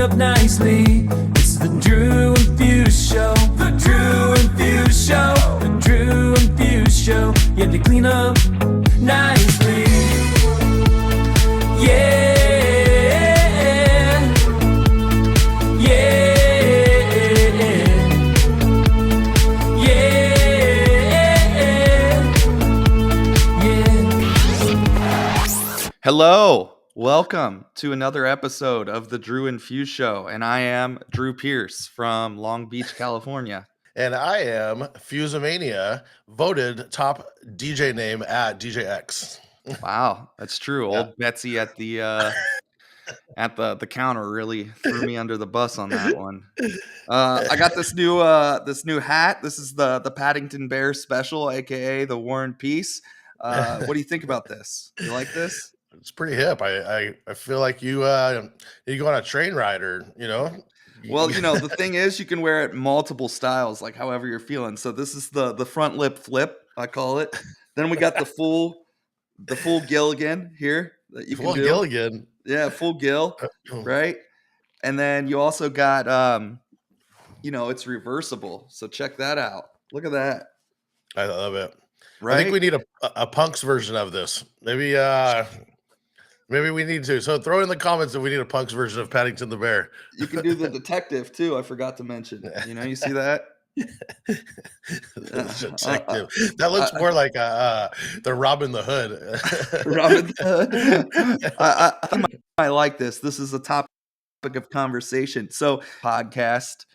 up nicely. It's the Drew and Fuse Show. The Drew and Fuse Show. The Drew and Fuse Show. Yeah, they clean up nicely. Yeah. Hello, welcome to another episode of the Drew and Fuse Show, and I am Drew Pierce from Long Beach, California. And I am Fusemania, voted top DJ name at DJX. Wow, that's true. Yeah. Old Betsy at the counter really threw me under the bus on that one. I got this new hat. This is the Paddington Bear special, aka the War and Peace. What do you think about this? You like this? It's pretty hip. I feel like you go on a train ride or, Well, the thing is, you can wear it multiple styles, like however you're feeling. So this is the front lip flip, I call it. Then we got the full Gilligan here that you full can do. Gilligan. Yeah, full Gil, right? And then you also got, it's reversible. So check that out. Look at that. I love it. Right? I think we need a punks version of this. Maybe we need to. So throw in the comments if we need a punks version of Paddington the Bear. You can do the detective too. I forgot to mention. You see that? The detective. That looks more like the Robin the Hood. Robin the Hood. I like this. This is a topic of conversation. So podcast.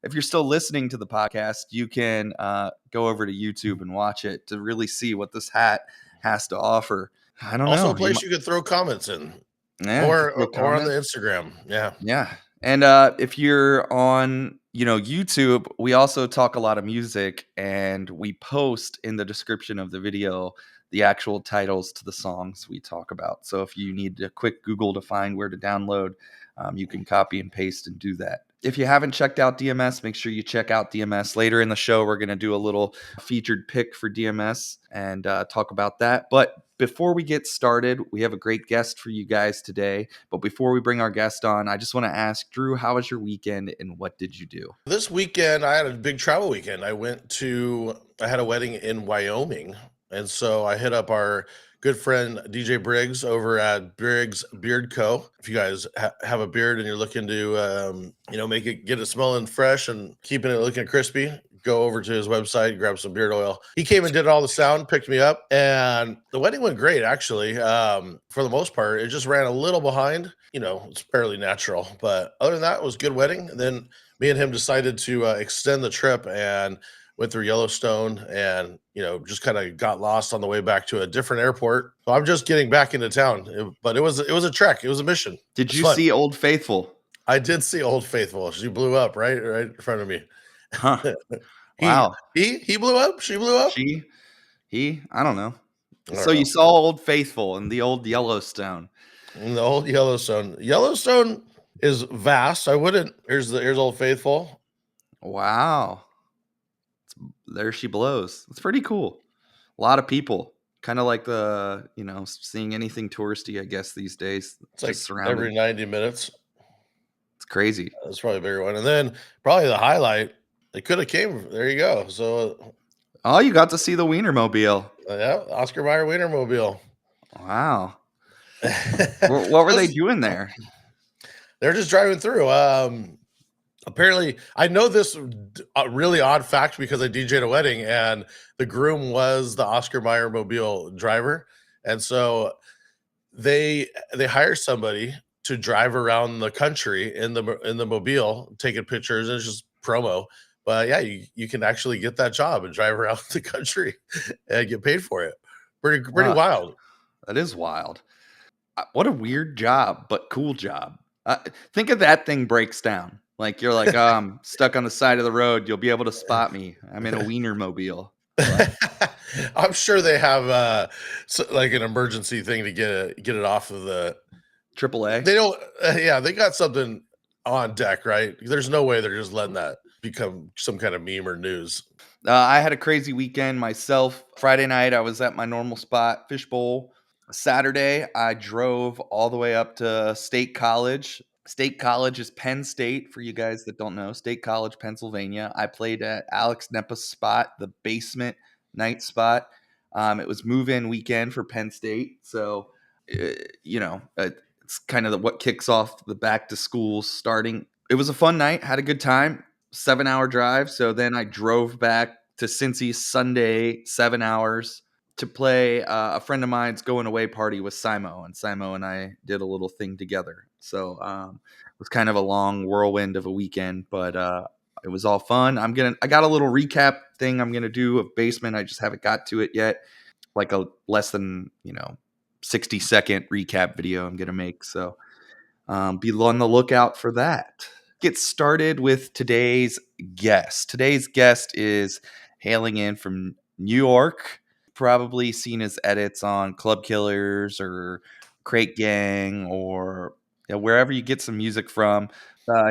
If you're still listening to the podcast, you can go over to YouTube and watch it to really see what this hat has to offer. I don't know. Also a place you could throw comments in. Yeah, or on the Instagram. Yeah. Yeah. And if you're on, YouTube, we also talk a lot of music, and we post in the description of the video the actual titles to the songs we talk about. So if you need a quick Google to find where to download, you can copy and paste and do that. If you haven't checked out DMS, make sure you check out DMS. Later in the show, we're going to do a little featured pick for DMS and talk about that. But before we get started, we have a great guest for you guys today. But before we bring our guest on, I just want to ask, Drew, how was your weekend and what did you do? This weekend, I had a big travel weekend. I had a wedding in Wyoming. And so I hit up our good friend DJ Briggs over at Briggs Beard Co. If you guys have a beard and you're looking to, get it smelling fresh and keeping it looking crispy, go over to his website, grab some beard oil. He came and did all the sound, picked me up, and the wedding went great, actually. For the most part, it just ran a little behind. It's fairly natural. But other than that, it was a good wedding. And then me and him decided to extend the trip and went through Yellowstone and, just kind of got lost on the way back to a different airport. So I'm just getting back into town, but it was a trek. It was a mission. Did you see Old Faithful? I did see Old Faithful. She blew up right in front of me. Huh. Wow. He blew up. She blew up. I don't know. So you saw Old Faithful and the old Yellowstone. The old Yellowstone. Yellowstone is vast. Here's Old Faithful. Wow. There she blows. It's pretty cool. A lot of people. Kind of like the, seeing anything touristy, I guess, these days. It's like surrounded. Every 90 minutes. It's crazy. That's probably a bigger one. And then probably the highlight, they could have came. There you go. So. Oh, you got to see the Wienermobile. Yeah, Oscar Mayer Wienermobile. Wow. What were they doing there? They're just driving through. Apparently, I know this really odd fact because I DJ'd a wedding and the groom was the Oscar Mayer Mobile driver. And so they hire somebody to drive around the country in the mobile, taking pictures, and it's just promo. But yeah, you can actually get that job and drive around the country and get paid for it. Pretty wild. That is wild. What a weird job, but cool job. Think of that thing breaks down. Like you're like, I'm stuck on the side of the road. You'll be able to spot me. I'm in a Wienermobile. I'm sure they have like an emergency thing to get it off of the AAA. They don't. They got something on deck, right? There's no way they're just letting that become some kind of meme or news. I had a crazy weekend myself. Friday night, I was at my normal spot, Fishbowl. Saturday, I drove all the way up to State College State College is Penn State, for you guys that don't know. State College, Pennsylvania. I played at Alex Nepa's spot, the basement night spot. It was move-in weekend for Penn State. So, it's kind of what kicks off the back to school starting. It was a fun night. Had a good time. 7-hour drive. So then I drove back to Cincy Sunday, 7 hours to play a friend of mine's going away party with Simo, and Simo and I did a little thing together. So it was kind of a long whirlwind of a weekend, but it was all fun. I got a little recap thing I'm gonna do of Basement. I just haven't got to it yet. Like a less than 60-second recap video I'm gonna make. So be on the lookout for that. Get started with today's guest. Today's guest is hailing in from New York. Probably seen his edits on Club Killers or Crate Gang or wherever you get some music from.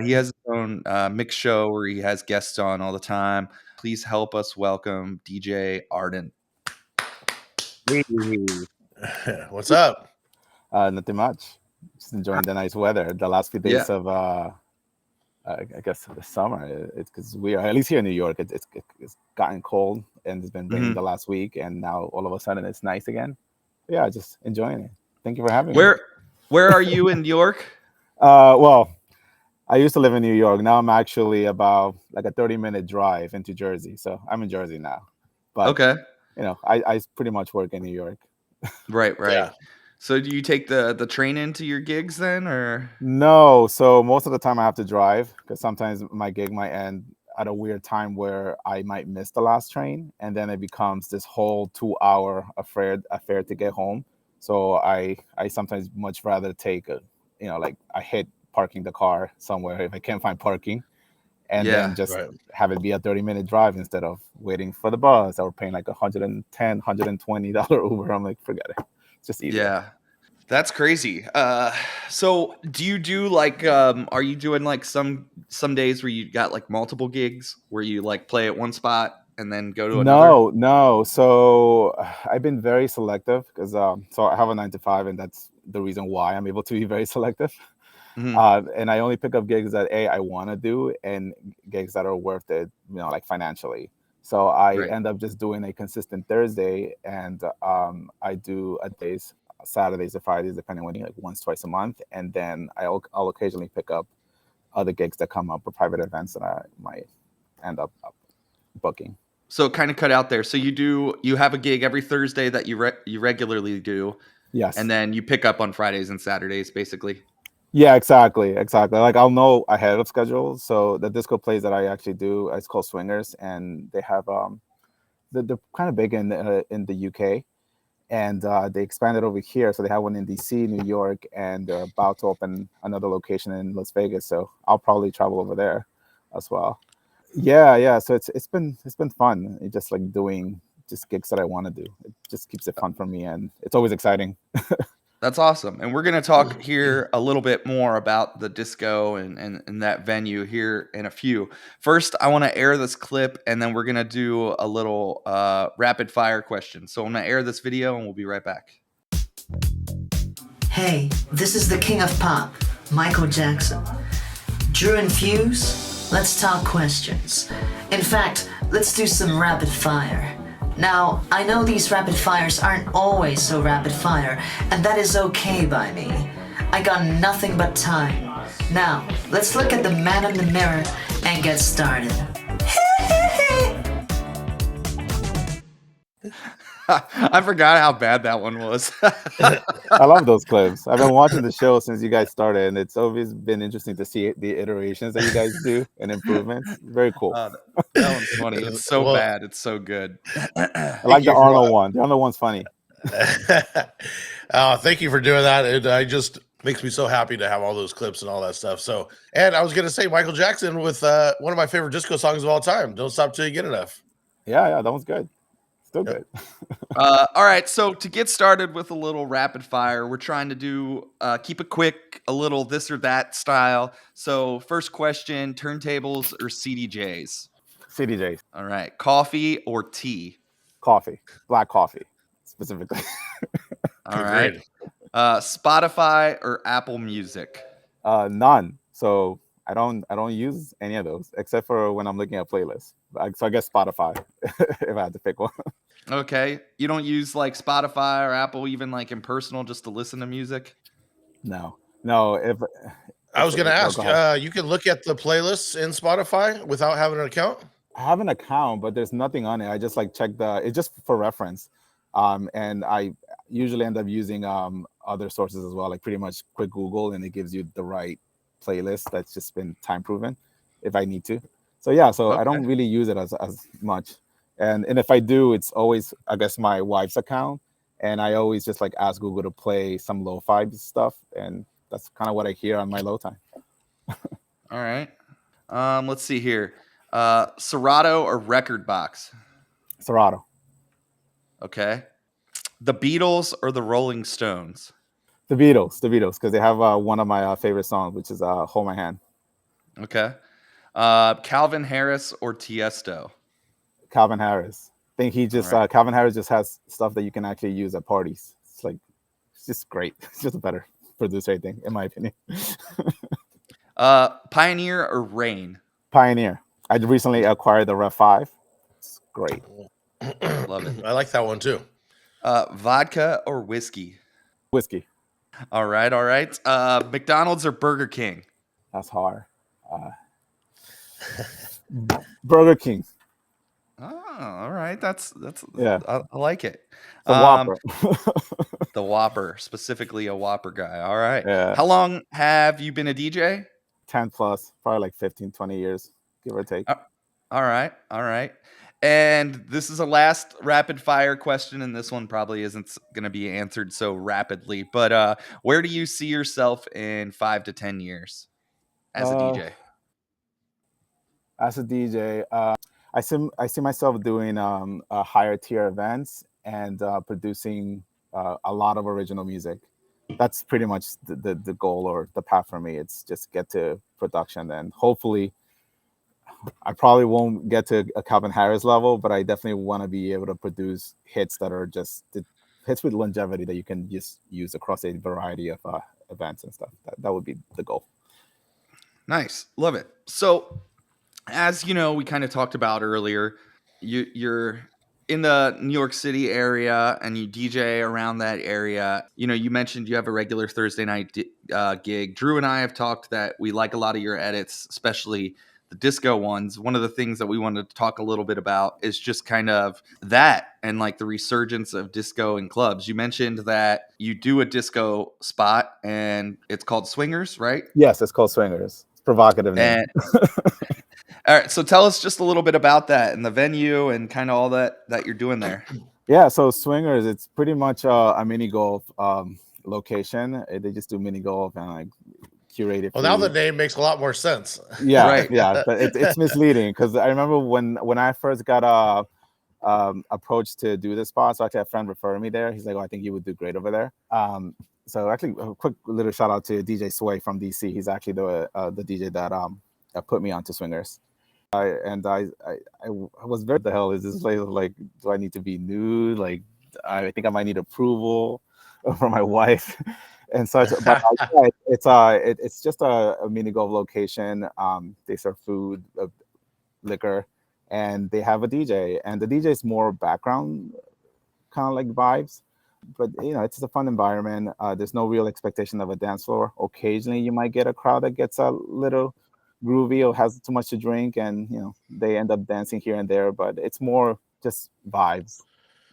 He has his own mix show where he has guests on all the time. Please help us welcome DJ Ardent. Hey, What's up? nothing much. Just enjoying the nice weather. The last few days of, I guess, the summer. It's because we are, at least here in New York, it's gotten cold and it's been raining the last week, and now all of a sudden it's nice again. Yeah, just enjoying it. Thank you for having me. Where are you in New York? Well, I used to live in New York. Now I'm actually about like a 30-minute drive into Jersey. So I'm in Jersey now. But Okay. I pretty much work in New York. Right. Yeah. So do you take the train into your gigs then, or? No, so most of the time I have to drive because sometimes my gig might end at a weird time where I might miss the last train, and then it becomes this whole 2-hour affair to get home. So I sometimes much rather take I hate parking the car somewhere if I can't find parking, and then just have it be a 30-minute drive instead of waiting for the bus or paying like $110, $120 Uber. I'm like, forget it. It's just easier. Yeah. That's crazy. So do you do like are you doing like some days where you got like multiple gigs where you like play at one spot and then go to another? No. So I've been very selective because so I have a 9 to 5, and that's the reason why I'm able to be very selective. And I only pick up gigs that I want to do, and gigs that are worth it, like financially. So I end up just doing a consistent Thursday, and I do a days, Saturdays or Fridays, depending on like once, twice a month. And then I'll occasionally pick up other gigs that come up or private events that I might end up booking. So kind of cut out there. So you have a gig every Thursday that you regularly do. Yes. And then you pick up on Fridays and Saturdays, basically. Yeah, exactly. Like I'll know ahead of schedule. So the disco plays that I actually do, it's called Swingers, and they have they're kind of big in the UK, and they expanded over here. So they have one in DC, New York, and they're about to open another location in Las Vegas. So I'll probably travel over there as well. Yeah. So it's been fun. It's just like doing just gigs that I want to do. It just keeps it fun for me, and it's always exciting. That's awesome. And we're going to talk here a little bit more about the disco and that venue here in a few. First, I want to air this clip, and then we're going to do a little rapid fire question. So I'm going to air this video, and we'll be right back. Hey, this is the king of pop, Michael Jackson. Drew and Fuse, let's talk questions. In fact, let's do some rapid fire. Now, I know these rapid fires aren't always so rapid fire, and that is okay by me. I got nothing but time. Now, let's look at the man in the mirror and get started. I forgot how bad that one was. I love those clips. I've been watching the show since you guys started, and it's always been interesting to see the iterations that you guys do and improvements. Very cool. That one's funny. It's so bad. It's so good. I like the Arnold one. The Arnold one's funny. Thank you for doing that. It just makes me so happy to have all those clips and all that stuff. So, and I was going to say Michael Jackson with one of my favorite disco songs of all time. Don't Stop Till You Get Enough. Yeah, that one's good. Still good. All right, so to get started with a little rapid fire, we're trying to do keep it quick, a little this or that style. So first question, turntables or CDJs? CDJs. All right, coffee or tea? Coffee. Black coffee, specifically. All right. Spotify or Apple Music? None. So I don't use any of those except for when I'm looking at playlists. So I guess Spotify if I had to pick one. Okay. You don't use like Spotify or Apple even like in personal just to listen to music? No, no. If I was going to no, ask, go ahead. you can look at the playlists in Spotify without having an account? I have an account, but there's nothing on it. I just like check it's just for reference. And I usually end up using other sources as well, like pretty much quick Google, and it gives you the right playlist that's just been time proven if I need to. So yeah, so I Okay. don't really use it as much. And if I do, it's always, I guess, my wife's account. And I always just like ask Google to play some lo-fi stuff, and that's kind of what I hear on my low time. All right. Let's see here. Serato or record box? Serato. Okay. The Beatles or the Rolling Stones? The Beatles, because they have one of my favorite songs, which is "Hold My Hand." Okay. Calvin Harris or Tiesto? Calvin Harris. I think he just All right. Calvin Harris just has stuff that you can actually use at parties. It's just great. It's just a better producer, I think, in my opinion. Pioneer or Rain? Pioneer. I recently acquired the Rev 5. It's great. Love it. I like that one too. Vodka or whiskey? Whiskey. All right. All right. McDonald's or Burger King? That's hard. Burger King. Oh, all right. That's Yeah. I like it. The Whopper. The Whopper, specifically a Whopper guy. All right. Yeah. How long have you been a DJ? 10 plus, probably like 15, 20 years, give or take. All right. All right. And this is a last rapid fire question, and this one probably isn't going to be answered so rapidly. But where do you see yourself in 5 to 10 years as a DJ? As a DJ, I see myself doing higher tier events and producing a lot of original music. That's pretty much the goal or the path for me. It's just get to production, and hopefully I probably won't get to a Calvin Harris level, but I definitely want to be able to produce hits that are just hits with longevity that you can just use across a variety of events and stuff. That would be the goal. Nice. Love it. So, as you know, we kind of talked about earlier, you're in the New York City area and you DJ around that area. You know, you mentioned you have a regular Thursday night gig. Drew and I have talked that we like a lot of your edits, especially the disco ones. One of the things that we wanted to talk a little bit about is just kind of that and like the resurgence of disco in clubs. You mentioned that you do a disco spot and it's called Swingers, right? Yes, it's called Swingers. It's provocative name. All right, so tell us just a little bit about that and the venue and kind of all that you're doing there. Yeah, so Swingers, it's pretty much a mini golf location. They just do mini golf and like curated. Well, now the name makes a lot more sense. Yeah, Right. Yeah, but it's misleading because I remember when I first got approached to do this spot. So actually, a friend referred me there. He's like, "Oh, I think you would do great over there." So actually, a quick little shout out to DJ Sway from DC. He's actually the DJ that put me onto Swingers. I was very, the hell is this place? Like, do I need to be nude? Like, I think I might need approval from my wife and such. But it's just a mini golf location. They serve food, liquor, and they have a DJ. And the DJ is more background kind of like vibes. But you know, it's a fun environment. There's no real expectation of a dance floor. Occasionally, you might get a crowd that gets a little groovy or has too much to drink, and you know they end up dancing here and there. But it's more just vibes,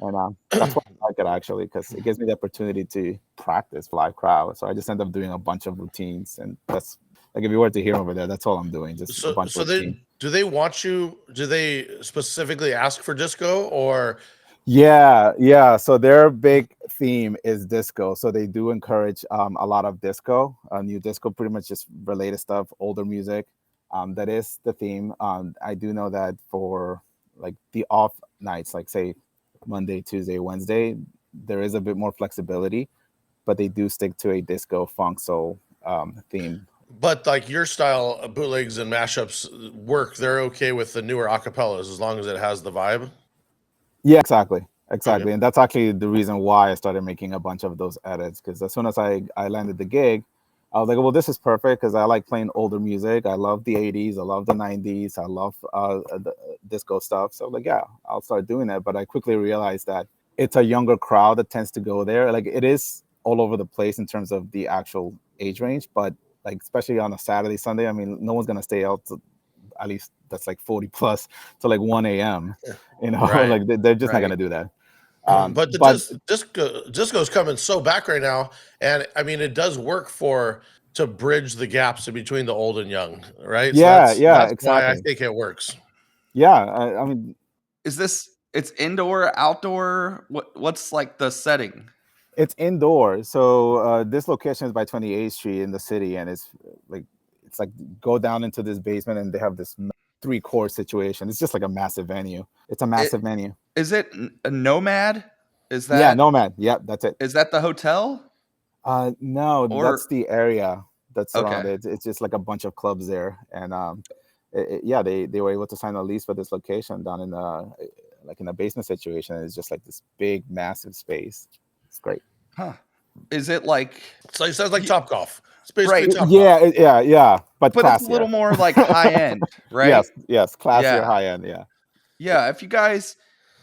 and that's why I like it actually, because it gives me the opportunity to practice live crowd. So I just end up doing a bunch of routines, and that's like if you were to hear over there, that's all I'm doing. Just a bunch of routines. Do they want you? Do they specifically ask for disco or? Yeah. So their big theme is disco. So they do encourage a lot of disco, new disco, pretty much just related stuff, older music. That is the theme. I do know that for like the off nights, like say Monday, Tuesday, Wednesday, there is a bit more flexibility, but they do stick to a disco funk soul theme. But like your style of bootlegs and mashups work. They're okay with the newer acapellas as long as it has the vibe. Yeah, exactly. Okay. And that's actually the reason why I started making a bunch of those edits, because as soon as I landed the gig, I was like, well, this is perfect because I like playing older music. I love the 80s. I love the 90s. I love the disco stuff. So like, yeah, I'll start doing it. But I quickly realized that it's a younger crowd that tends to go there. Like it is all over the place in terms of the actual age range. But like, especially on a Saturday, Sunday, I mean, no one's going to stay out to, at least that's like 40 plus to like 1 a.m. You know, Right. like they're just not Right. going to do that. But the disco's coming so back right now, and I mean it does work to bridge the gaps in between the old and young, right? Yeah, So yeah, that's why I exactly. think it works. Yeah, I mean, It's indoor, outdoor? What's like the setting? it's indoors. So this location is by 28th Street in the city, and it's like go down into this basement, and they have this 3-court situation. It's just like a massive venue. It's a massive venue. Is it a Nomad? Is Yeah, that Nomad. Yep, that's it. is that the hotel? No, Or that's the area that's okay. surrounded. It's just like a bunch of clubs there, and yeah, they were able to sign a lease for this location down in like in a basement situation. It's just like this big, massive space. It's great. Huh. Is it like So it sounds like Top Golf. It's Right. basically Top Yeah, Golf. yeah, but but classier. it's a little more like high end, right? Yes, classier, Yeah. high end. Yeah, Yeah, if you guys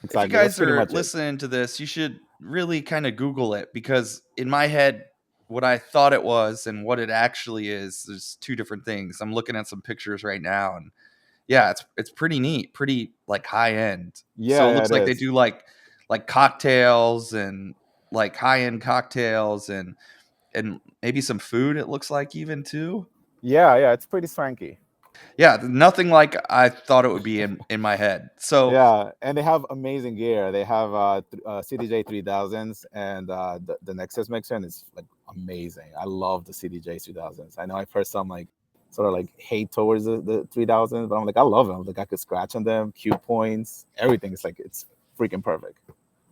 exactly. That's pretty are much it. listening to this, you should really kind of Google it, because in my head, what I thought it was and what it actually is, there's two different things. I'm looking at some pictures right now, and yeah, it's pretty neat, pretty like high end. Yeah, So it yeah, looks it like they is. do like cocktails and like high end cocktails and maybe some food. It looks like even too. Yeah, it's pretty swanky. Yeah, nothing like I thought it would be in my head. So Yeah, and they have amazing gear. They have CDJ 3000s and the Nexus mixer, and it's like amazing. I love the CDJ 3000s. I know I've heard some like sort of like hate towards the 3000s, but I'm like, I love them. Like I could scratch on them, cue points, everything. It's like it's freaking perfect.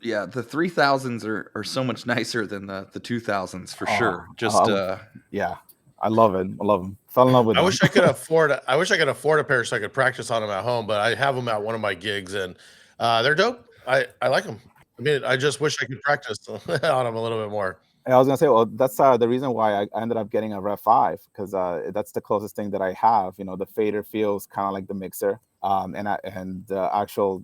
yeah, the 3000s are so much nicer than the 2000s for sure. Just Yeah, I love it. I love them. Fell in love with I them. wish I could afford a pair so I could practice on them at home, but I have them at one of my gigs, and they're dope. I like them. I mean, I just wish I could practice on them a little bit more. I was gonna say, well, that's the reason why I ended up getting a Rev 5, because that's the closest thing that I have. You know, the fader feels kind of like the mixer, and the actual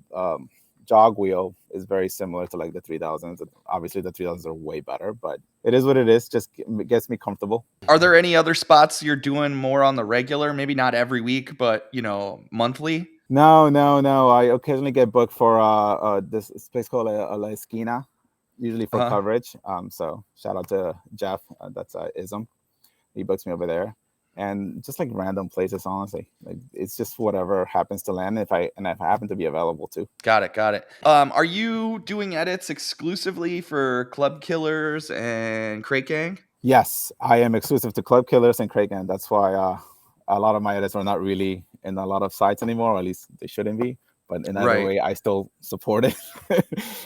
jog wheel is very similar to like the 3000s. Obviously, the 3000s are way better, but it is what it is. Just gets me comfortable. are there any other spots you're doing more on the regular? Maybe not every week, but monthly. No. I occasionally get booked for this place called La Esquina, usually for coverage. So shout out to Jeff. That's Ism. He books me over there, and just like random places. Honestly, like it's just whatever happens to land. If I happen to be available too. Got it. Are you doing edits exclusively for Club Killers and Crate Gang? Yes, I am exclusive to Club Killers and Crate Gang. That's why a lot of my edits are not really in a lot of sites anymore, or at least they shouldn't be. But in either way, I still support it.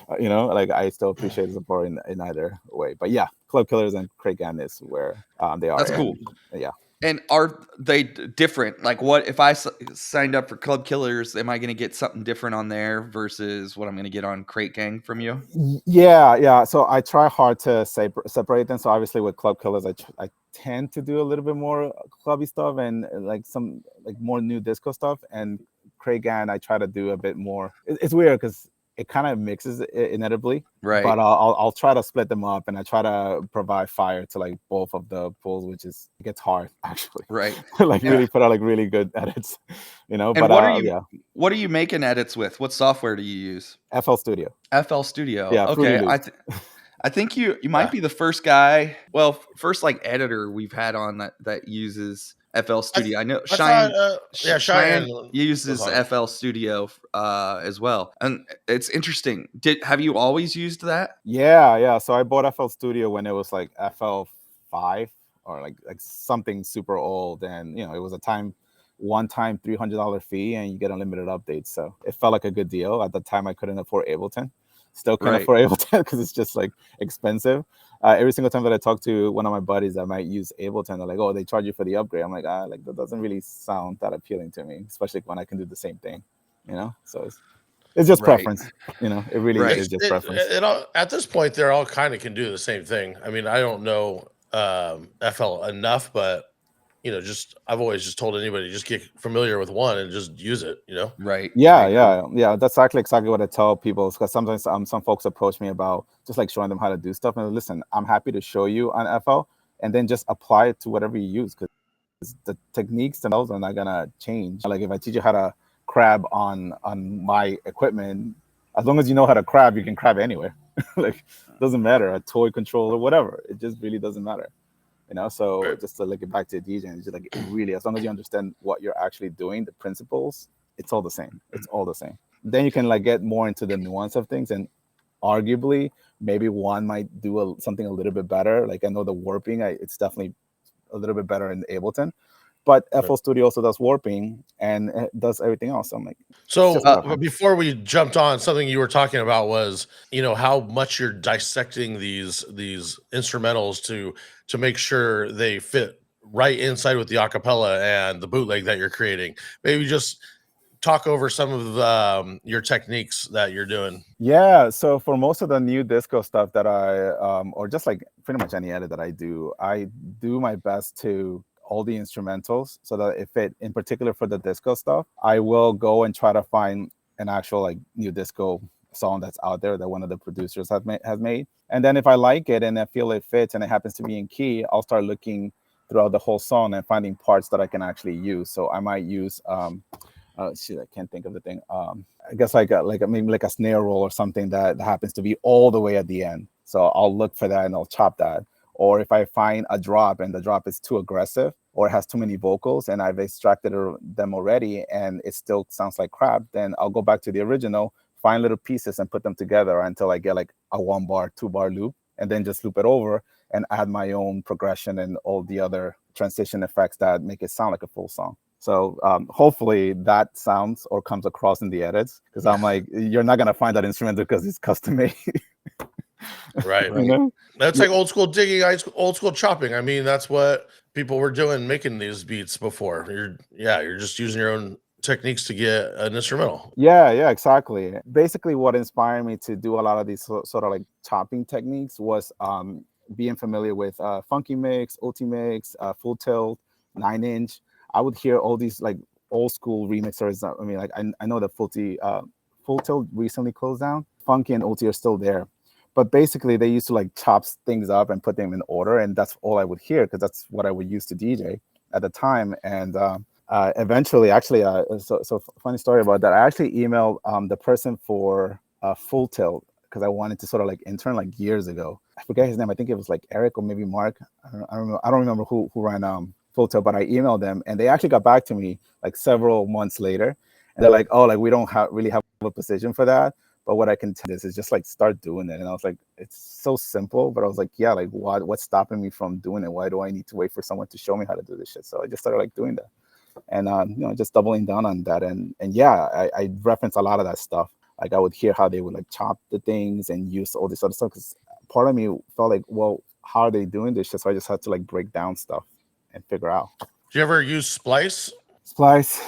Like I still appreciate the support in either way. But yeah, Club Killers and Crate Gang is where they are. That's cool. Yeah. And are they different? Like, what if I signed up for Club Killers? Am I going to get something different on there versus what I'm going to get on Crate Gang from you? Yeah. So I try hard to separate them. So obviously with Club Killers, I tend to do a little bit more clubby stuff and like some like more new disco stuff. And Crate Gang, I try to do a bit more. It's weird because it kind of mixes inevitably, right? But I'll try to split them up, and I try to provide fire to like both of the pools, which it gets hard actually, right? Like really put out like really good edits, And but what are you making edits with? What software do you use? FL Studio. FL Studio. Yeah. Okay. I think you might be the first guy. Well, first like editor we've had on that uses FL Studio. I know Cheyenne uses FL Studio as well, and it's interesting. Have you always used that? Yeah. So I bought FL Studio when it was like FL5 or like something super old, and it was one-time $300 fee, and you get unlimited updates. So it felt like a good deal. At the time, I couldn't afford Ableton. Still can't afford Ableton because it's just like expensive. Every single time that I talk to one of my buddies that might use Ableton, they're like, "Oh, they charge you for the upgrade." I'm like, like that doesn't really sound that appealing to me, especially when I can do the same thing, So it's just preference, It really is just preference. At this point, they're all kind of can do the same thing. I mean, I don't know FL enough, but just I've always just told anybody just get familiar with one and just use it. Right. Yeah. That's exactly what I tell people. Because sometimes some folks approach me about just like showing them how to do stuff. And listen, I'm happy to show you on FL, and then just apply it to whatever you use, because the techniques themselves are not gonna change. Like if I teach you how to crab on my equipment, as long as you know how to crab, you can crab anywhere. Like doesn't matter, a toy controller, whatever. It just really doesn't matter. So Right. just to link it back to DJing, it's just like really, as long as you understand what you're actually doing, the principles, it's all the same. It's all the same. Then you can like get more into the nuance of things, and arguably maybe one might do something a little bit better. Like I know the warping, it's definitely a little bit better in Ableton, but FL Studio also does warping and it does everything else. So I'm like, So just before we jumped on, something you were talking about was, how much you're dissecting these instrumentals to make sure they fit right inside with the acapella and the bootleg that you're creating. Maybe just talk over some of your techniques that you're doing. Yeah, so for most of the new disco stuff that or just like pretty much any edit that I do my best to all the instrumentals, so that if it, in particular for the disco stuff, I will go and try to find an actual like new disco song that's out there that one of the producers has made. And then if I like it and I feel it fits and it happens to be in key, I'll start looking throughout the whole song and finding parts that I can actually use. So I might use I can't think of the thing. I guess maybe like a snare roll or something that happens to be all the way at the end. So I'll look for that and I'll chop that. Or if I find a drop and the drop is too aggressive or has too many vocals and I've extracted them already and it still sounds like crap, then I'll go back to the original, find little pieces and put them together until I get like a 1 bar, 2 bar loop, and then just loop it over and add my own progression and all the other transition effects that make it sound like a full song. So hopefully that sounds or comes across in the edits, because I'm like, you're not gonna find that instrument because it's custom made. Right. That's like old school digging, old school chopping. I mean, that's what people were doing making these beats before. You're just using your own techniques to get an instrumental. Yeah, exactly. Basically what inspired me to do a lot of these sort of like chopping techniques was being familiar with Funky Mix, OT Mix, Full Tilt, 9 Inch. I would hear all these like old school remixers. I mean, like I know that Full Tilt recently closed down. Funky and OT are still there, but basically they used to like chop things up and put them in order, and that's all I would hear because that's what I would use to DJ at the time. And eventually, actually, so funny story about that. I actually emailed the person for Full Tilt because I wanted to sort of like intern like years ago. I forget his name. I think it was like Eric or maybe Mark. I don't remember who ran Full Tilt, but I emailed them and they actually got back to me like several months later. And they're like, oh, like we don't really have a position for that. But what I can tell is just like start doing it. And I was like, it's so simple. But I was like, yeah, like what's stopping me from doing it? Why do I need to wait for someone to show me how to do this shit? So I just started like doing that. And just doubling down on that. And yeah, I reference a lot of that stuff. Like I would hear how they would like chop the things and use all this other stuff. Because part of me felt like, well, how are they doing this shit? So I just had to like break down stuff and figure out. Do you ever use Splice? Splice,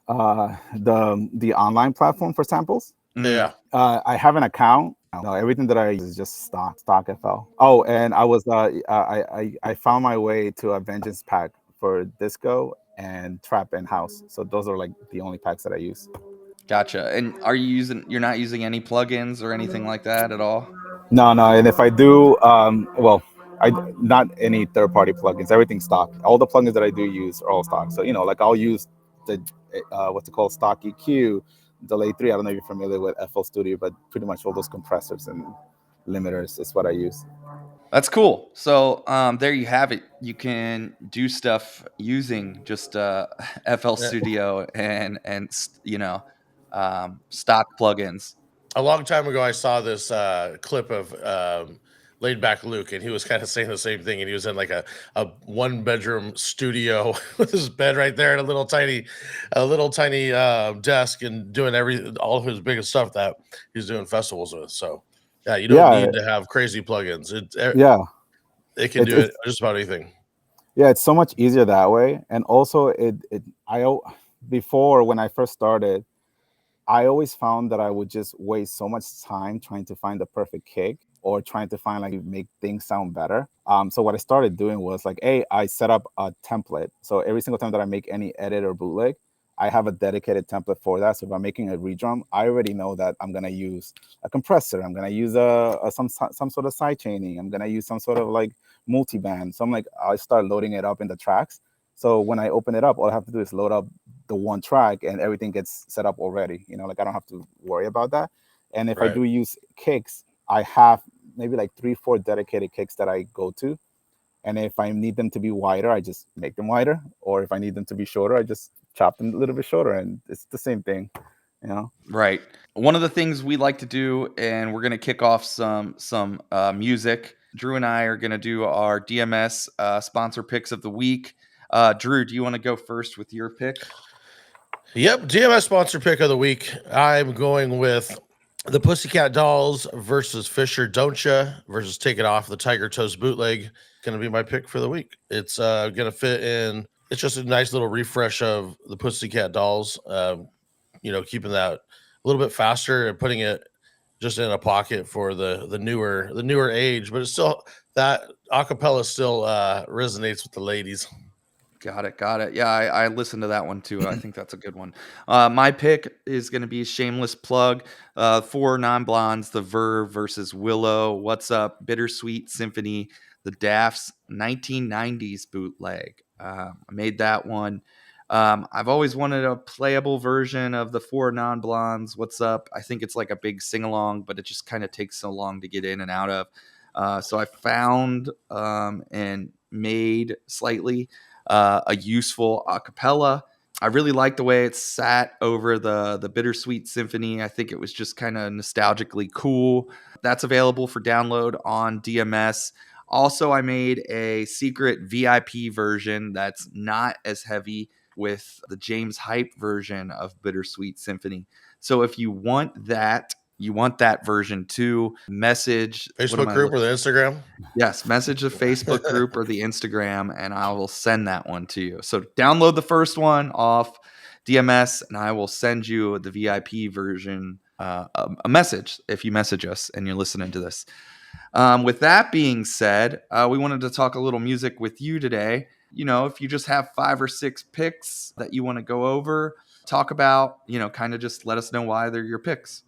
the online platform for samples. Yeah. I have an account. No, everything that I use is just stock FL. Oh, and I was I found my way to a Vengeance pack for disco and trap and house. So those are like the only packs that I use. Gotcha. And you're not using any plugins or anything like that at all? No. And if I do, not any third-party plugins. Everything's stock. All the plugins that I do use are all stock. So like I'll use the what's it called, stock EQ, Delay 3. I don't know if you're familiar with FL Studio, but pretty much all those compressors and limiters is what I use. That's cool. So there you have it. You can do stuff using just FL Studio and stock plugins. A long time ago, I saw this clip of Laid Back Luke, and he was kind of saying the same thing. And he was in like a 1-bedroom studio with his bed right there and a little tiny desk, and doing all of his biggest stuff that he's doing festivals with. So yeah, you don't need to have crazy plugins. It can do it just about anything. Yeah, it's so much easier that way. And also before, when I first started, I always found that I would just waste so much time trying to find the perfect kick or trying to find like make things sound better. So what I started doing was like, hey, I set up a template. So every single time that I make any edit or bootleg, I have a dedicated template for that. So if I'm making a redrum, I already know that I'm gonna use a compressor. I'm gonna use some sort of side chaining. I'm gonna use some sort of like multiband. So I'm like, I start loading it up in the tracks. So when I open it up, all I have to do is load up the one track and everything gets set up already. Like I don't have to worry about that. And if I Right. do use kicks, I have maybe like 3-4 dedicated kicks that I go to. And if I need them to be wider, I just make them wider. Or if I need them to be shorter, I just chop them a little bit shorter. And it's the same thing. Right. One of the things we like to do, and we're going to kick off some music. Drew and I are going to do our DMS sponsor picks of the week. Drew, do you want to go first with your pick? Yep, DMS sponsor pick of the week. I'm going with the Pussycat Dolls versus Fisher Don't Ya versus Take It Off, the Tiger Toes bootleg. Going to be my pick for the week. It's going to fit in. It's just a nice little refresh of the Pussycat Dolls. Keeping that a little bit faster and putting it just in a pocket for the newer age, but it's still that acapella still resonates with the ladies. Got it. Yeah, I listened to that one too. I think that's a good one. My pick is going to be shameless plug. 4 non-blondes, the Verve versus Willo. What's up? Bittersweet Symphony, the DAFS 1990s bootleg. I made that one. I've always wanted a playable version of the 4 non-blondes. What's up? I think it's like a big sing-along, but it just kind of takes so long to get in and out of. So I found and made slightly a useful acapella. I really like the way it sat over the Bittersweet Symphony. I think it was just kind of nostalgically cool. That's available for download on DMS. Also, I made a secret VIP version that's not as heavy with the James Hype version of Bittersweet Symphony. So if you want that version too, message Facebook group or the Instagram. Yes, message the Facebook group or the Instagram, and I will send that one to you. So download the first one off DMS, and I will send you the VIP version, a message if you message us and you're listening to this. With that being said, we wanted to talk a little music with you today. If you just have 5 or 6 picks that you want to go over, talk about, kind of just let us know why they're your picks.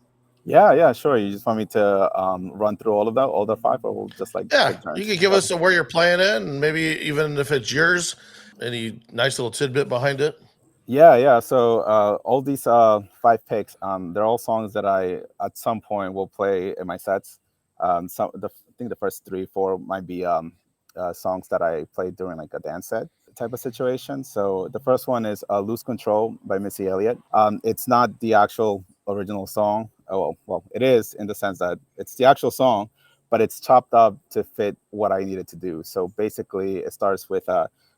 Yeah, sure. You just want me to run through all the 5, or we'll just like Yeah, take turns? you could give us where you're playing it, and maybe even if it's yours, any nice little tidbit behind it. Yeah. So all these 5 picks, they're all songs that I at some point will play in my sets. I think the first 3, 4 might be songs that I played during like a dance set type of situation. So the first one is "Lose Control" by Missy Elliott. It's not the actual original song. Oh well, it is in the sense that it's the actual song, but it's chopped up to fit what I needed to do. So basically, it starts with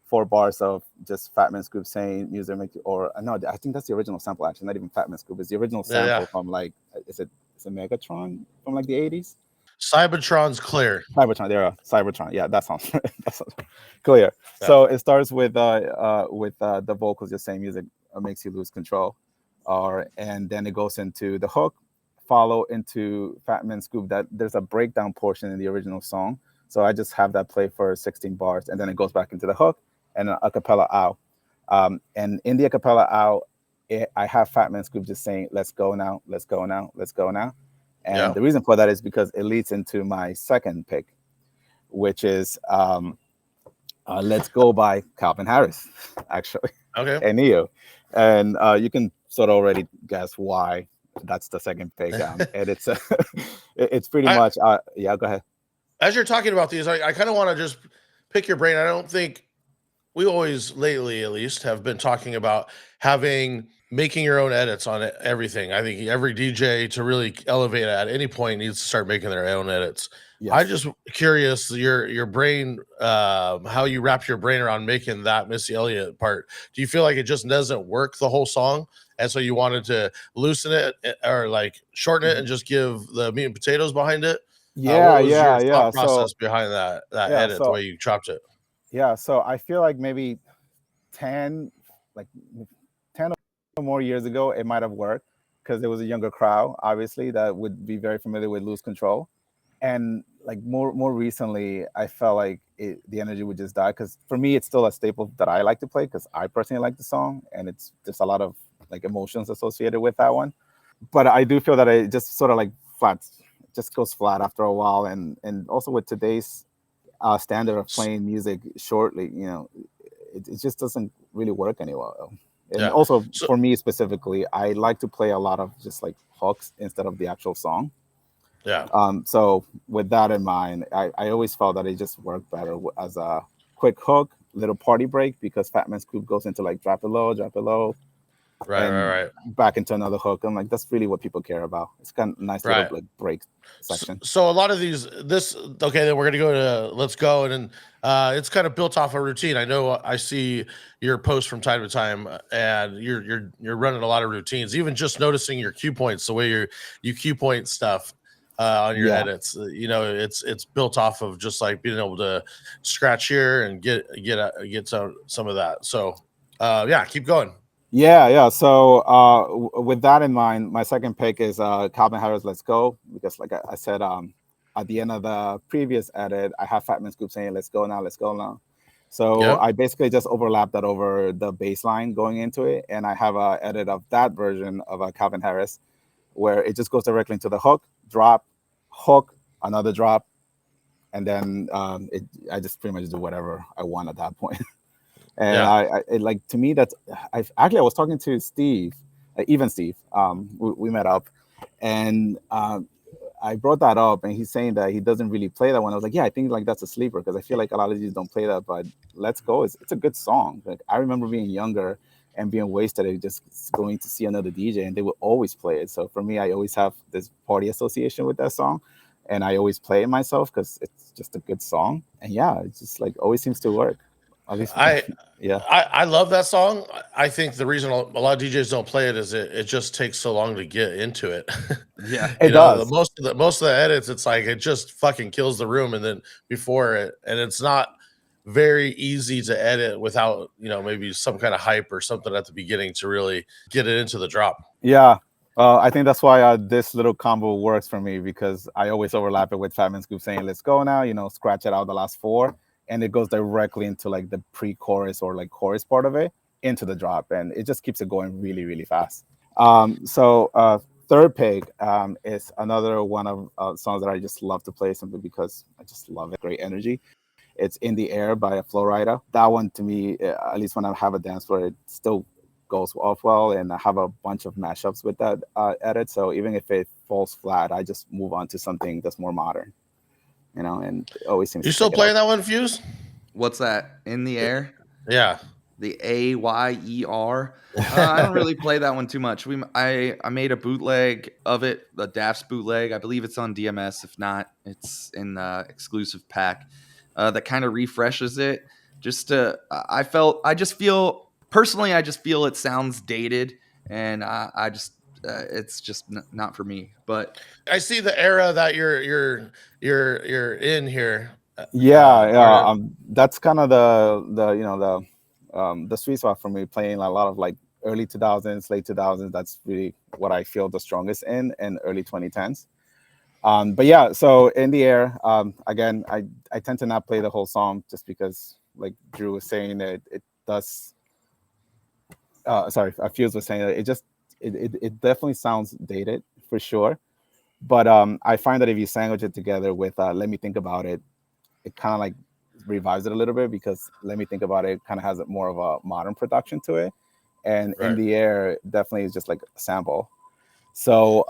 4 bars of just Fat Man Scoop saying music make you, or no, I think that's the original sample, actually, not even Fat Man Scoop. It's the original sample from like, is it Megatron from like the 80s? Cybertron's Clear. Cybertron. Yeah, that sounds clear. Yeah. So it starts with the vocals just saying music makes you lose control. And then it goes into the hook, follow into Fat Man Scoop. That there's a breakdown portion in the original song. So I just have that play for 16 bars, and then it goes back into the hook and an acapella out. And in the acapella out, I have Fat Man Scoop just saying, "Let's go now, let's go now, let's go now." And the reason for that is because it leads into my second pick, which is "Let's Go" by Calvin Harris, actually. Okay. And Neo. And you can sort of already guess why that's the second pick. And it's it's pretty much yeah. Go ahead. As you're talking about these, I kind of want to just pick your brain. I don't think we always, lately at least, have been talking about making your own edits on everything. I think every DJ to really elevate at any point needs to start making their own edits. Yes. I just curious your brain, how you wrap your brain around making that Missy Elliott part. Do you feel like it just doesn't work the whole song, and so you wanted to loosen it or like shorten it and just give the meat and potatoes behind it? What was your thought process behind that edit, the way you chopped it? Yeah, so I feel like maybe 10 or more years ago, it might have worked. because it was a younger crowd, obviously, that would be very familiar with Lose Control. And like more recently, I felt like the energy would just die, because for me, it's still a staple that I like to play because I personally like the song, and it's just a lot of like emotions associated with that one. But I do feel that it just sort of like just goes flat after a while, and also with today's standard of playing music shortly, it just doesn't really work anymore. And also for me specifically, I like to play a lot of just like hooks instead of the actual song. Yeah. So with that in mind, I always felt that it just worked better as a quick hook, little party break, because Fat Man Scoop goes into like drop it low, Right. back into another hook. I'm like, that's really what people care about. It's kind of nice little like break section. So a lot of these, then we're gonna go to Let's Go, and then it's kind of built off a routine. I know I see your posts from time to time, and you're running a lot of routines. Even just noticing your cue points, the way you cue point stuff on your edits, it's built off of just like being able to scratch here and get some of that. So keep going. Yeah. So with that in mind, my second pick is Calvin Harris, Let's Go, because like I said, at the end of the previous edit, I have Fat Man Scoop saying, let's go now. So I basically just overlapped that over the bass line going into it, and I have a edit of that version of Calvin Harris where it just goes directly into the hook, drop, hook, another drop, and then I just pretty much do whatever I want at that point. And I like, to me, I was talking to Steve, even Steve, we met up, and I brought that up, and he's saying that he doesn't really play that one. I was like, yeah, I think like that's a sleeper, because I feel like a lot of these don't play that, but Let's Go, it's a good song. Like, I remember being younger and being wasted and just going to see another DJ, and they would always play it. So for me, I always have this party association with that song, and I always play it myself because it's just a good song. And yeah, it just like always seems to work. At least I love that song. I think the reason a lot of DJs don't play it is it just takes so long to get into it. Yeah, it does. Most of the edits, it's like it just fucking kills the room, and then before it, and it's not very easy to edit without maybe some kind of hype or something at the beginning to really get it into the drop. Yeah. I think that's why this little combo works for me, because I always overlap it with Fat Man Scoop saying, let's go now, scratch it out the last 4. And it goes directly into like the pre-chorus or like chorus part of it into the drop, and it just keeps it going really, really fast. So third pick is another one of songs that I just love to play, simply because I just love it. Great energy. It's In the Air by Flo Rida. That one, to me, at least when I have a dance floor, it still goes off well, and I have a bunch of mashups with that edit. So even if it falls flat, I just move on to something that's more modern. And it always seems. You still playing that one, Fuse? What's that? In the Air? Yeah. The AYER. I don't really play that one too much. I made a bootleg of it, the DAFS bootleg. I believe it's on DMS. If not, it's in the exclusive pack that kind of refreshes it. I just feel it sounds dated, and it's just not for me. But I see the era that you're in here. That's kind of the sweet spot for me, playing a lot of like early 2000s, late 2000s. That's really what I feel the strongest in, and early 2010s. But yeah, so In the Air, again, I tend to not play the whole song, just because, like Drew was saying, that it does. Fuse was saying that it definitely sounds dated for sure. But I find that if you sandwich it together with Let Me Think About It, it kind of like revives it a little bit, because Let Me Think About It kind of has more of a modern production to it. And In the Air definitely is just like a sample. So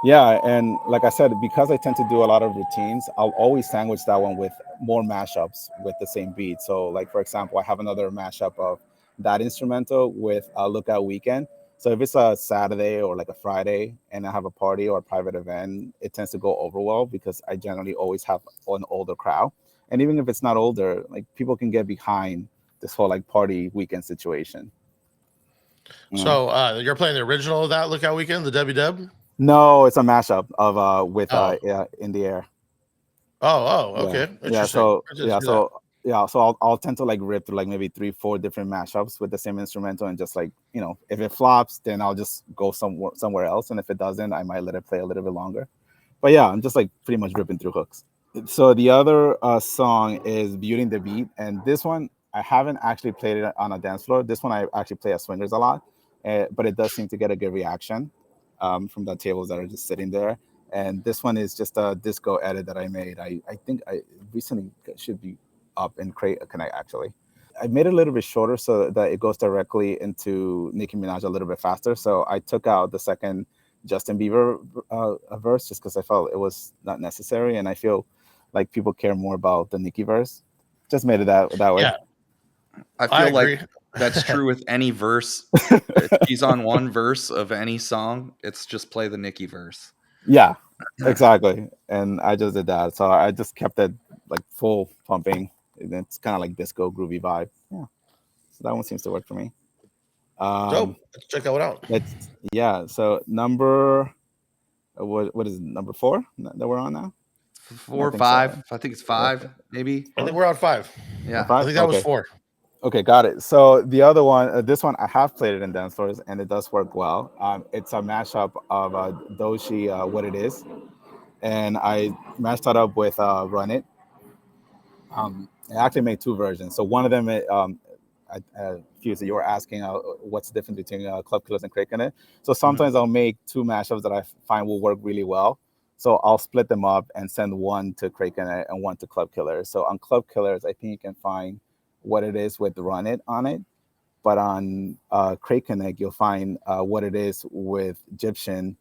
and like I said, because I tend to do a lot of routines, I'll always sandwich that one with more mashups with the same beat. So like, for example, I have another mashup of that instrumental with Lookout Weekend. So if it's a Saturday or like a Friday and I have a party or a private event, it tends to go over well, because I generally always have an older crowd. And even if it's not older, like, people can get behind this whole like party weekend situation. So you're playing the original of that Lookout Weekend, the WW? No, it's a mashup of with In the Air. Okay. Yeah. So yeah, so I'll tend to like rip through like maybe 3-4 different mashups with the same instrumental, and just like, if it flops, then I'll just go somewhere else, and if it doesn't, I might let it play a little bit longer. But yeah, I'm just like pretty much ripping through hooks. So the other song is Beauty and the Beat, and this one I haven't actually played it on a dance floor. This one I actually play at swingers a lot, but it does seem to get a good reaction from the tables that are just sitting there. And this one is just a disco edit that I made. I think I recently should be up in Connect actually. I made it a little bit shorter so that it goes directly into Nicki Minaj a little bit faster. So I took out the second Justin Bieber verse just because I felt it was not necessary, and I feel like people care more about the Nicki verse. Just made it that way. Yeah, I I feel agree. like that's true with any verse. If she's on one verse of any song, it's just play the Nicki verse. Yeah, exactly. And I just did that. So I just kept it like full pumping. And it's kind of like disco groovy vibe. Yeah. So that one seems to work for me. Dope. Let's check that one out. Yeah. So what is it, number 4 that we're on now? 4 or think 5. so. I think it's 5, maybe. I think we're on 5. Yeah. 5? I think that was Okay. 4. Okay, got it. So the other one, this one I have played it in dance floors, and it does work well. It's a mashup of Doshi, What It Is, and I mashed that up with Run It. I actually made 2 versions. So one of them, Fuse, you were asking what's the difference between Club Killers and Kraken It. So sometimes I'll make 2 mashups that I find will work really well. So I'll split them up and send one to Kraken It and one to Club Killers. So on Club Killers, I think you can find What It Is with Run It on it. But on Kraken It, you'll find What It Is with Egyptian.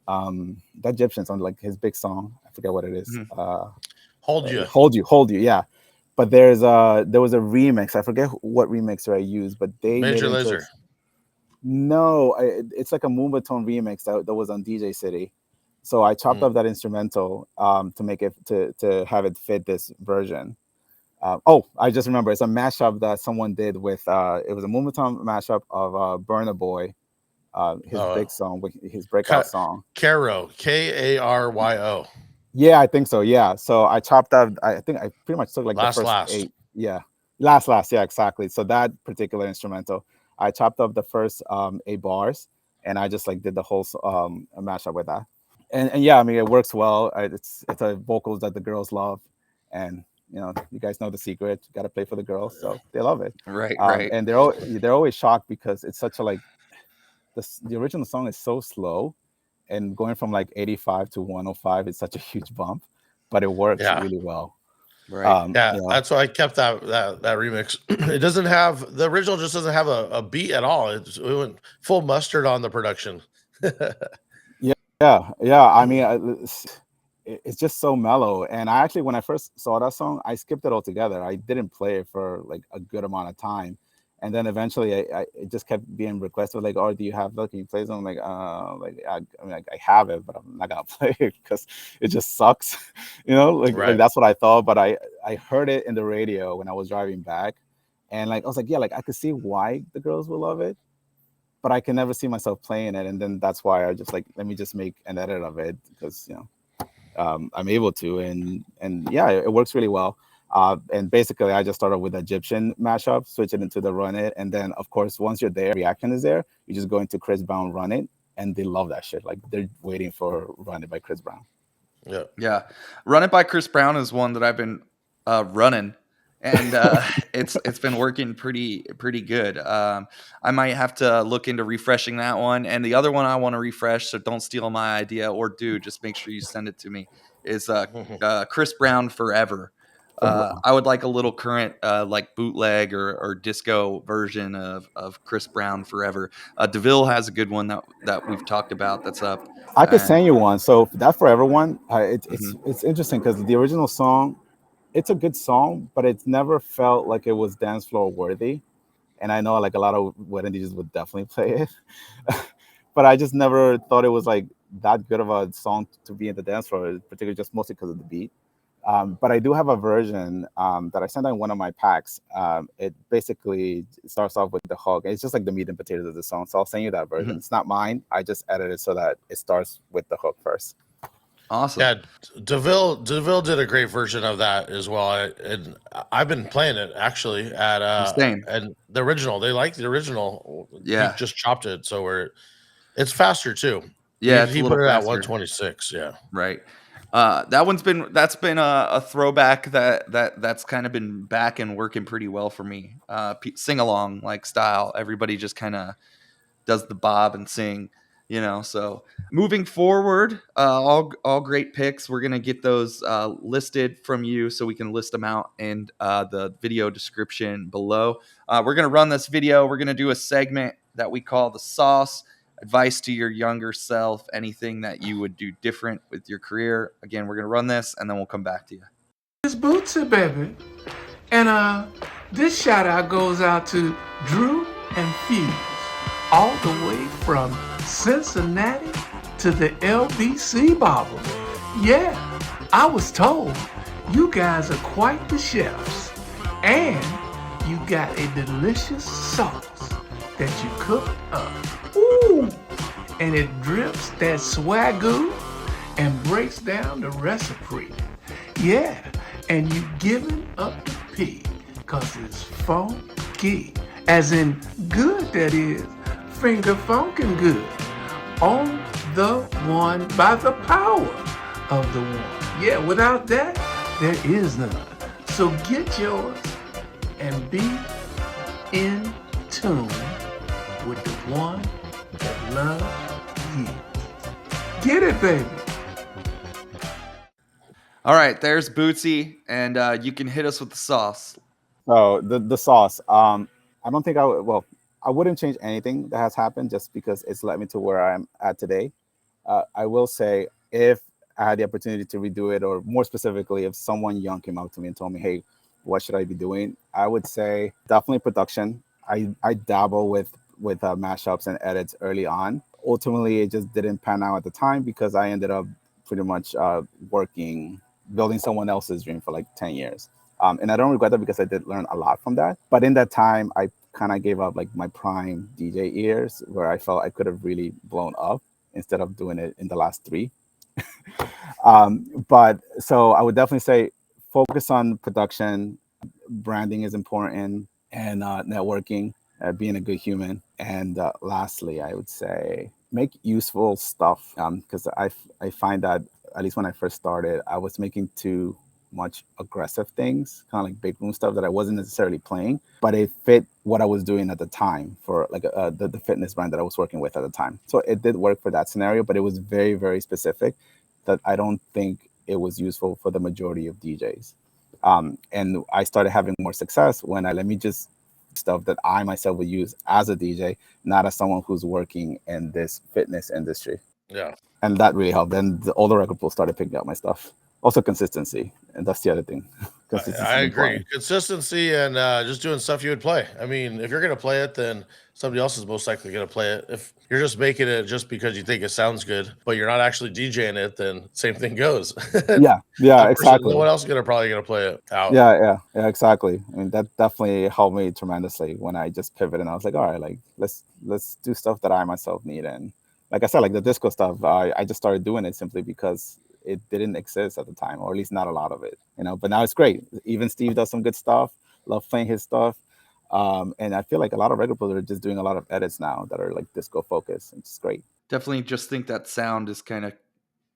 That Egyptian song, like his big song, I forget what it is. Hold you. Hold you, yeah. But there was a remix. I forget what remixer I used, but they Major made it Lazer. into, no, it's like a Moombahton remix that was on DJ City. So I chopped up that instrumental to make it to have it fit this version. I just remember it's a mashup that someone did with it was a Moombahton mashup of Burna Boy, his big song, his breakout song. Caro, Karyo. Yeah, I think so. Yeah. So I chopped out, I think I pretty much took like the first Last. 8. Yeah. Last. Yeah, exactly. So that particular instrumental, I chopped up the first 8 bars, and I just like did the whole mashup with that. And yeah, I mean, it works well. It's a vocals that the girls love. And, you guys know the secret. You got to play for the girls. So they love it. Right. And they're always shocked because it's such a like, the original song is so slow, and going from like 85 to 105 is such a huge bump, but it works really well. Right. That's why I kept that remix. It doesn't have, the original just doesn't have a beat at all. It went full mustard on the production. Yeah. I mean, it's just so mellow. And I actually, when I first saw that song, I skipped it altogether. I didn't play it for like a good amount of time. And then eventually it just kept being requested, like, oh, do you have that? Can you play something? I have it, but I'm not going to play it because it just sucks. Like that's what I thought. But I heard it in the radio when I was driving back. And like, I was like, yeah, like I could see why the girls will love it, but I can never see myself playing it. And then that's why I just like, let me just make an edit of it because, I'm able to. And yeah, it works really well. And basically, I just started with Egyptian mashup, switch it into the Run It. And then, of course, once you're there, reaction is there. You just go into Chris Brown, Run It. And they love that shit. Like, they're waiting for Run It by Chris Brown. Yeah. Run It by Chris Brown is one that I've been running. And it's been working pretty good. I might have to look into refreshing that one. And the other one I want to refresh, so don't steal my idea, or just make sure you send it to me, is Chris Brown Forever. I would like a little current like bootleg or disco version of Chris Brown Forever. DeVille has a good one that we've talked about that's up. I could send you one. So that Forever one, it's interesting because the original song, it's a good song, but it's never felt like it was dance floor worthy. And I know like a lot of wedding DJs would definitely play it, but I just never thought it was like that good of a song to be in the dance floor, particularly just mostly because of the beat. But I do have a version that I sent out in one of my packs. It basically starts off with the hook. It's just like the meat and potatoes of the song. So I'll send you that version. It's not mine. I just edited it so that it starts with the hook first. Awesome. Yeah, Deville did a great version of that as well, and I've been playing it actually at Same. and the original. They like the original. He Yeah. just chopped it, so it's faster too. Yeah, it's a He put little it at faster. 126. Yeah, Right. That's been a throwback that's kind of been back and working pretty well for me. Sing along like style. Everybody just kind of does the bob and sing, So moving forward, all great picks. We're gonna get those listed from you so we can list them out in the video description below. We're gonna run this video. We're gonna do a segment that we call the sauce. Advice to your younger self, anything that you would do different with your career. Again, we're gonna run this and then we'll come back to you. It's Bootsy, baby. And this shout out goes out to Drew and Fuse, all the way from Cincinnati to the LBC Bobble. Yeah, I was told you guys are quite the chefs. And you got a delicious sauce that you cooked up. Ooh! And it drips that swagoo and breaks down the recipe. Yeah, and you giving up the pig, cause it's funky. As in good, that is, finger funkin' good. On the one by the power of the one. Yeah, without that, there is none. So get yours and be in tune with the one that loves you. Get it, baby. All right, there's Bootsy, and you can hit us with the sauce. So the sauce. I don't think I would. Well, I wouldn't change anything that has happened just because it's led me to where I'm at today. I will say if I had the opportunity to redo it, or more specifically, if someone young came up to me and told me, "Hey, what should I be doing?" I would say definitely production. I dabble with mashups and edits early on. Ultimately, it just didn't pan out at the time because I ended up pretty much building someone else's dream for like 10 years. And I don't regret that because I did learn a lot from that. But in that time, I kind of gave up like my prime DJ years where I felt I could have really blown up instead of doing it in the last 3. But so I would definitely say focus on production. Branding is important, and networking, being a good human. And lastly, I would say make useful stuff, because I find that at least when I first started, I was making too much aggressive things, kind of like big room stuff that I wasn't necessarily playing, but it fit what I was doing at the time for like the fitness brand that I was working with at the time. So it did work for that scenario, but it was very, very specific that I don't think it was useful for the majority of DJs. And I started having more success when let me just stuff that I myself would use as a DJ, not as someone who's working in this fitness industry. yeah. And that really helped. And all the record pools started picking up my stuff. Also consistency, and that's the other thing. Consistency I is agree. important. Consistency and just doing stuff you would play. I mean, if you're going to play it, then somebody else is most likely going to play it. If you're just making it just because you think it sounds good, but you're not actually DJing it, then same thing goes. Yeah, exactly. No one else is probably going to play it out. Yeah, exactly. I mean, that definitely helped me tremendously when I just pivoted and I was like, all right, like let's do stuff that I myself need. And like I said, like the disco stuff, I just started doing it simply because it didn't exist at the time, or at least not a lot of it, but now it's great. Even Steve does some good stuff. Love playing his stuff. And I feel like a lot of record players are just doing a lot of edits now that are like disco focused. It's great. Definitely just think that sound has kind of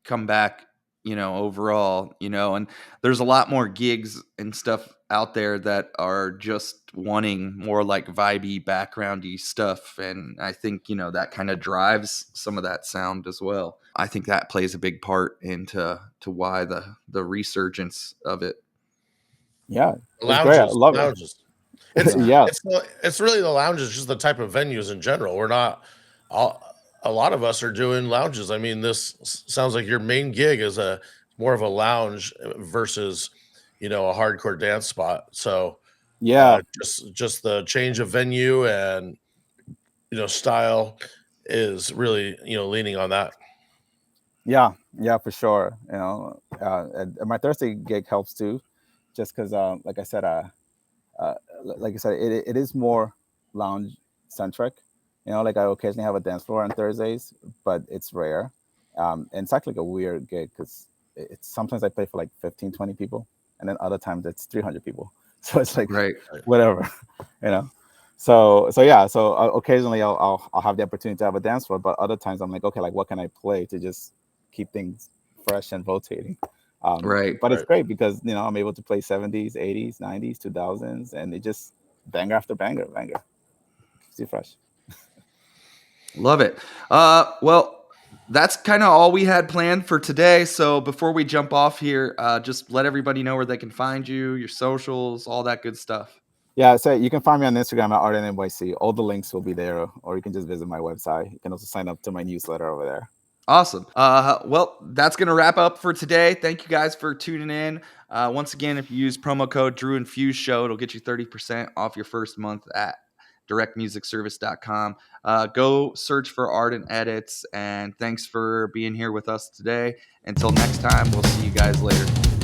come back, overall, and there's a lot more gigs and stuff out there that are just wanting more like vibey, backgroundy stuff. And I think, that kind of drives some of that sound as well. I think that plays a big part into why the resurgence of it. Yeah, Lounges, great. I love lounges. It's really the lounges, just the type of venues in general. We're not a lot of us are doing lounges. I mean, this sounds like your main gig is more of a lounge versus, a hardcore dance spot. So yeah, just the change of venue and style is really leaning on that. Yeah, for sure. And my Thursday gig helps too, just because, like I said, it is more lounge centric. Like I occasionally have a dance floor on Thursdays, but it's rare. And it's actually like a weird gig because it's sometimes I play for like 15, 20 people, and then other times it's 300 people. So it's like Right. whatever, you know. So yeah. So occasionally I'll have the opportunity to have a dance floor, but other times I'm like, okay, like what can I play to just keep things fresh and rotating. Right. But it's great because I'm able to play 70s, 80s, 90s, 2000s, and it just banger after banger, keeps you fresh. Love it. Well, that's kind of all we had planned for today. So before we jump off here, just let everybody know where they can find you, your socials, all that good stuff. Yeah, so you can find me on Instagram at Ardent NYC. All the links will be there, or you can just visit my website. You can also sign up to my newsletter over there. Awesome. Well, that's going to wrap up for today. Thank you guys for tuning in. Once again, if you use promo code Drew and Fuse Show, it'll get you 30% off your first month at directmusicservice.com. Go search for Ardent Edits, and thanks for being here with us today. Until next time, we'll see you guys later.